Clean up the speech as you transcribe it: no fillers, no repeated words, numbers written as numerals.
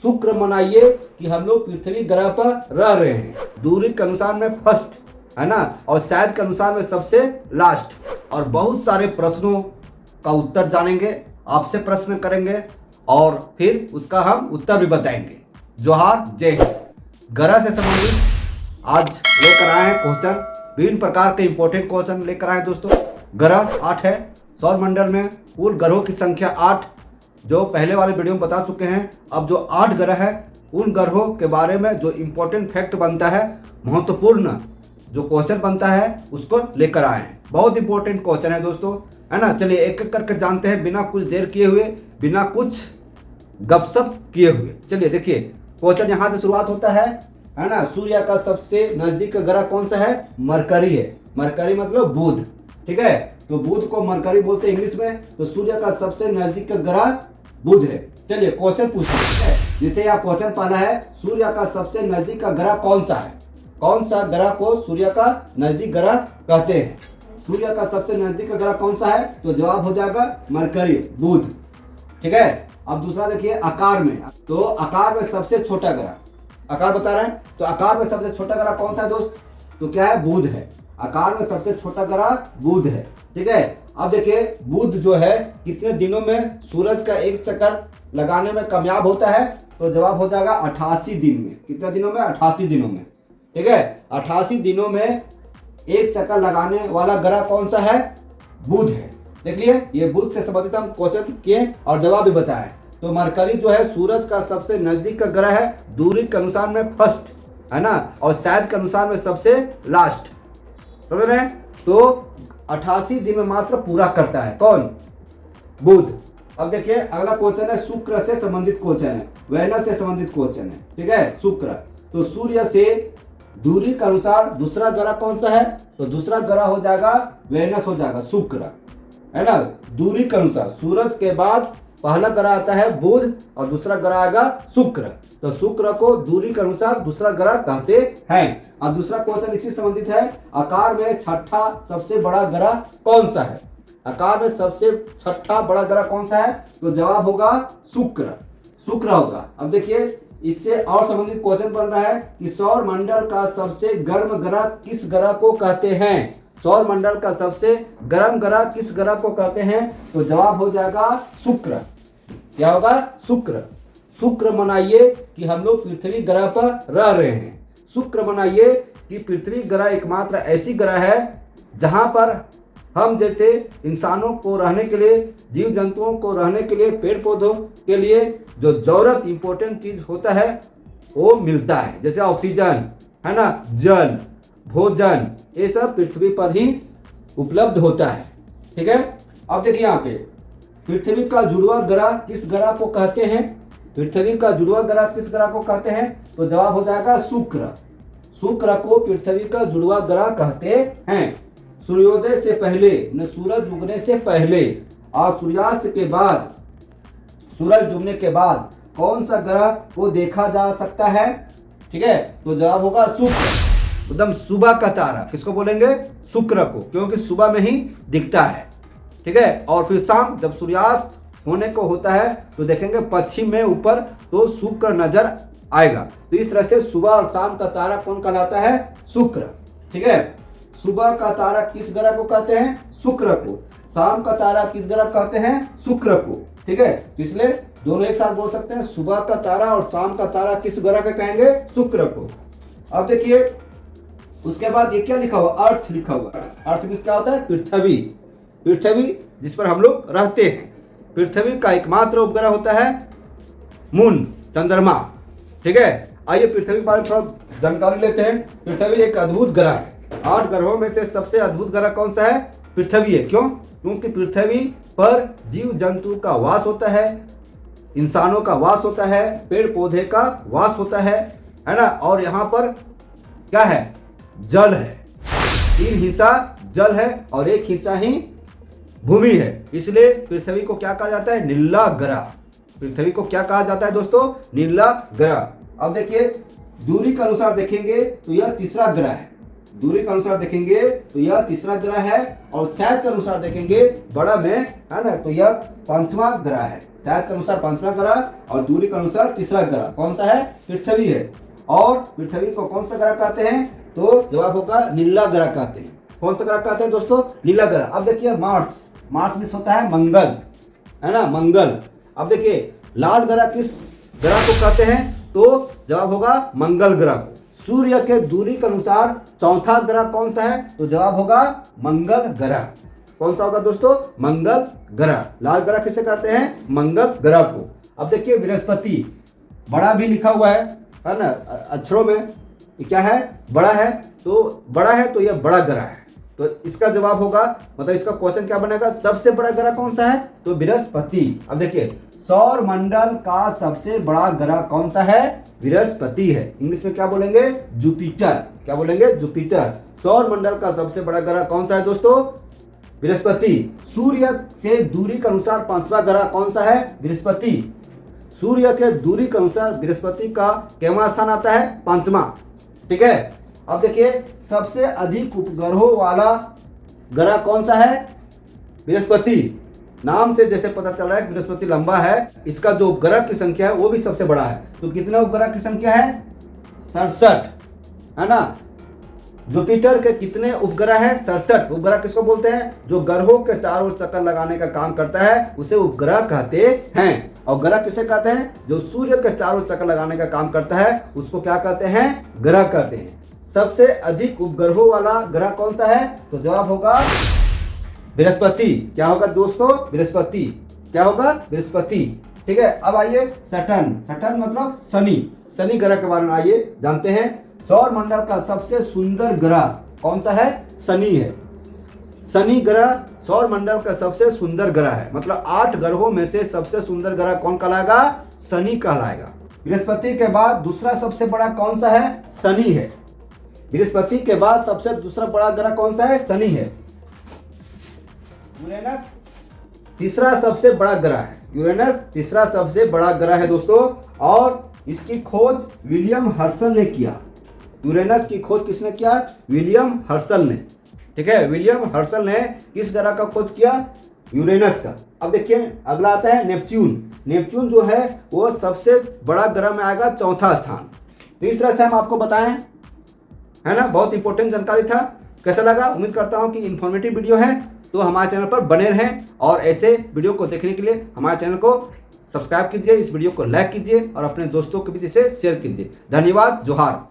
शुक्र मनाइए कि हम लोग पृथ्वी ग्रह पर रह रहे हैं। दूरी के अनुसार में फर्स्ट है ना, और साइज के अनुसार में सबसे लास्ट। और बहुत सारे प्रश्नों का उत्तर जानेंगे, आपसे प्रश्न करेंगे और फिर उसका हम उत्तर भी बताएंगे। जोहार, जय हिंद। ग्रह से संबंधित आज लेकर आए हैं क्वेश्चन, विभिन्न प्रकार के इंपॉर्टेंट क्वेश्चन लेकर आए हैं दोस्तों। ग्रह 8 है, सौर मंडल में कुल ग्रहों की संख्या 8, जो पहले वाले वीडियो में बता चुके हैं। अब जो 8 ग्रह है उन ग्रहों के बारे में जो इंपॉर्टेंट फैक्ट बनता है, महत्वपूर्ण जो क्वेश्चन बनता है, उसको लेकर आए हैं। बहुत इंपॉर्टेंट क्वेश्चन है दोस्तों, है ना। चलिए एक एक करके जानते हैं, बिना कुछ देर किए हुए, बिना कुछ गपशप किए हुए। चलिए देखिए, क्वेश्चन यहाँ से शुरुआत होता है ना। सूर्य का सबसे नजदीक ग्रह कौन सा है? मरकरी है। मरकरी मतलब बुध, ठीक है। तो बुध को मरकरी बोलते हैं इंग्लिश में। तो सूर्य का सबसे नजदीक ग्रह बुध है। चलिए क्वेश्चन पूछते हैं, जिसे यहाँ क्वेश्चन पाना है, सूर्य का सबसे नजदीक का ग्रह कौन सा है? कौन सा ग्रह को सूर्य का नजदीक ग्रह कहते हैं? सूर्य का सबसे नजदीक ग्रह कौन सा है? तो जवाब हो जाएगा मरकरी, बुध, ठीक है। अब दूसरा देखिए, आकार में। तो आकार में सबसे छोटा ग्रह, आकार बता रहे हैं, तो आकार में सबसे छोटा ग्रह कौन सा है दोस्त? तो क्या है? बुध है। आकार में सबसे छोटा ग्रह बुध है, ठीक है। अब देखिए, बुध जो है कितने दिनों में सूरज का एक चक्कर लगाने में कामयाब होता है? तो जवाब हो जाएगा 88 दिन में। कितने दिनों में? 88 दिनों में, ठीक है। 88 दिनों में एक चक्कर लगाने वाला ग्रह कौन सा है? बुध है। देखिए, ये बुध से संबंधित हम क्वेश्चन किए और जवाब भी बताए। तो मरकरी जो है सूरज का सबसे नजदीक का ग्रह है, दूरी के अनुसार में फर्स्ट है ना, और साइज के अनुसार में सबसे लास्ट। समझ रहे हैं? तो 88 दिन में मात्र पूरा करता है कौन? बुध। अब देखिए अगला क्वेश्चन है, शुक्र से संबंधित क्वेश्चन है, वेनस से संबंधित क्वेश्चन है, ठीक है। शुक्र, तो सूर्य से दूरी के अनुसार दूसरा ग्रह कौन सा है? तो दूसरा ग्रह हो जाएगा वेनस, हो जाएगा शुक्र, है ना। दूरी के अनुसार सूरज के बाद पहला ग्रह आता है बुध और दूसरा ग्रह आएगा शुक्र। तो शुक्र को दूरी के अनुसार दूसरा ग्रह कहते हैं। अब दूसरा क्वेश्चन इसी संबंधित है, आकार में छठा सबसे बड़ा ग्रह कौन सा है? आकार में सबसे छठा बड़ा ग्रह कौन सा है? तो जवाब होगा शुक्र, शुक्र होगा। अब देखिए, इससे और संबंधित क्वेश्चन बन रहा है कि सौर मंडल का सबसे गर्म ग्रह किस ग्रह को कहते हैं? सौर मंडल का सबसे गर्म ग्रह किस ग्रह को कहते हैं? तो जवाब हो जाएगा शुक्र। क्या होगा? शुक्र। शुक्र मनाइए कि हम लोग पृथ्वी ग्रह पर रह रहे हैं। शुक्र मनाइए कि पृथ्वी ग्रह एकमात्र ऐसी ग्रह है जहां पर हम जैसे इंसानों को रहने के लिए, जीव जंतुओं को रहने के लिए, पेड़ पौधों के लिए जो जरूरत इंपॉर्टेंट चीज होता है वो मिलता है। जैसे ऑक्सीजन, है ना, जल, भोजन, ये सब पृथ्वी पर ही उपलब्ध होता है, ठीक है। अब देखिए यहाँ पे, पृथ्वी का जुड़वा ग्रह किस ग्रह को कहते हैं? पृथ्वी का जुड़वा ग्रह किस ग्रह को कहते हैं? तो जवाब हो जाएगा शुक्र। शुक्र को पृथ्वी का जुड़वा ग्रह कहते हैं। सूर्योदय से पहले, न सूरज उगने से पहले और सूर्यास्त के बाद, सूरज डूबने के बाद कौन सा ग्रह को देखा जा सकता है? ठीक है, तो जवाब होगा शुक्र। एकदम सुबह का तारा किसको बोलेंगे? शुक्र को, क्योंकि सुबह में ही दिखता है, ठीक है। और फिर शाम जब सूर्यास्त होने को होता है तो देखेंगे पश्चिम में ऊपर, तो शुक्र नजर आएगा। तो इस तरह से सुबह और शाम का तारा कौन कहलाता है? शुक्र, ठीक है। सुबह का तारा किस ग्रह को कहते हैं? शुक्र को। शाम का तारा किस ग्रह कहते हैं? शुक्र को, ठीक है। तो इसलिए दोनों एक साथ बोल सकते हैं, सुबह का तारा और शाम का तारा किस ग्रह को कहेंगे? शुक्र को। अब देखिए उसके बाद ये क्या लिखा हुआ? अर्थ लिखा हुआ। अर्थ मीन्स क्या होता है? पृथ्वी। पृथ्वी जिस पर हम लोग रहते हैं। पृथ्वी का एकमात्र उपग्रह होता है मून, चंद्रमा, ठीक है। आइए पृथ्वी के बारे में थोड़ा जानकारी लेते हैं। पृथ्वी एक अद्भुत ग्रह है। 8 ग्रहों में से सबसे अद्भुत ग्रह कौन सा है? पृथ्वी है। क्यों? क्योंकि पृथ्वी पर जीव जंतु का वास होता है, इंसानों का वास होता है, पेड़ पौधे का वास होता है ना। और यहाँ पर क्या है? जल है। 3 हिस्सा जल है और 1 हिस्सा ही भूमि है। इसलिए पृथ्वी को क्या कहा जाता है? नीला ग्रह। पृथ्वी को क्या कहा जाता है दोस्तों? नीला ग्रह। अब देखिए दूरी के अनुसार देखेंगे तो यह तीसरा ग्रह है। दूरी के अनुसार देखेंगे तो यह तीसरा ग्रह है, और साइज के अनुसार देखेंगे बड़ा में, है ना, तो यह पांचवा ग्रह है। साइज के अनुसार पांचवा ग्रह और दूरी के अनुसार तीसरा ग्रह कौन सा है? पृथ्वी है। और पृथ्वी को कौन सा ग्रह कहते हैं? तो जवाब होगा नीला ग्रह कहते हैं। कौन सा ग्रह कहते हैं दोस्तों? नीला ग्रह। अब देखिए मार्स में होता है मंगल, है ना, मंगल। अब देखिए लाल ग्रह किस ग्रह को कहते हैं? तो जवाब होगा मंगल ग्रह को। सूर्य के दूरी के अनुसार चौथा ग्रह कौन सा है? तो जवाब होगा मंगल ग्रह। कौन सा होगा दोस्तों? मंगल ग्रह। लाल ग्रह किसे कहते हैं? मंगल ग्रह को। अब देखिए बृहस्पति, बड़ा भी लिखा हुआ है ना अक्षरों में, क्या है? बड़ा है। तो बड़ा है तो यह बड़ा ग्रह है। तो इसका जवाब होगा, मतलब इसका क्वेश्चन क्या बनेगा? सबसे बड़ा ग्रह कौन सा है? तो बृहस्पति। अब देखिए सौर मंडल का सबसे बड़ा ग्रह कौन सा है? बृहस्पति है। इंग्लिश में क्या बोलेंगे? जुपिटर। क्या बोलेंगे? जुपिटर। सौर मंडल का सबसे बड़ा ग्रह कौन सा है दोस्तों? बृहस्पति। सूर्य से दूरी के अनुसार पांचवा ग्रह कौन सा है? बृहस्पति। सूर्य के दूरी के अनुसार बृहस्पति का कितना स्थान आता है? पांचवा। ठीक है। अब देखिए सबसे अधिक उपग्रहों वाला ग्रह कौन सा है? बृहस्पति। नाम से जैसे पता चल रहा है कि बृहस्पति लंबा है, इसका जो ग्रह की संख्या है वो भी सबसे बड़ा है। तो कितना उपग्रह की संख्या है? 67, है ना। जुपिटर के कितने उपग्रह हैं? 67। उपग्रह किसको बोलते हैं? जो ग्रहों के चारों चक्कर लगाने का काम करता है उसे उपग्रह कहते हैं। और ग्रह किसे कहते हैं? जो सूर्य के चारों चक्कर लगाने का काम करता है उसको क्या कहते हैं? ग्रह कहते हैं। सबसे अधिक उपग्रहों वाला ग्रह कौन सा है? तो जवाब होगा बृहस्पति। क्या होगा दोस्तों? बृहस्पति। क्या होगा? बृहस्पति। ठीक है। अब आइए सटर्न मतलब शनि ग्रह के बारे में आइए जानते हैं। सौर मंडल का सबसे सुंदर ग्रह कौन सा है? शनि है। शनि ग्रह सौर मंडल का सबसे सुंदर ग्रह है। मतलब 8 ग्रहों में से सबसे सुंदर ग्रह कौन कहलाएगा? शनि कहलाएगा। बृहस्पति के बाद दूसरा सबसे बड़ा कौन सा है? शनि है। बृहस्पति के बाद सबसे दूसरा बड़ा ग्रह कौन सा है? शनि है। यूरेनस तीसरा सबसे बड़ा ग्रह है। यूरेनस तीसरा सबसे बड़ा ग्रह है दोस्तों, और इसकी खोज विलियम हर्शल ने किया। यूरेनस की खोज किसने किया? विलियम हर्शल ने। ठीक है। विलियम हर्शल ने किस ग्रह का खोज किया? यूरेनस का। अब देखिए अगला आता है नेपच्यून। नेपच्यून जो है वो सबसे बड़ा ग्रह में आएगा, चौथा स्थान। तो इस तरह से हम आपको बताएं, है ना। बहुत इंपॉर्टेंट जानकारी था। कैसा लगा? उम्मीद करता हूं कि इंफॉर्मेटिव वीडियो है। तो हमारे चैनल पर बने रहें और ऐसे वीडियो को देखने के लिए हमारे चैनल को सब्सक्राइब कीजिए, इस वीडियो को लाइक कीजिए और अपने दोस्तों के बीच इसे शेयर कीजिए। धन्यवाद। जोहार।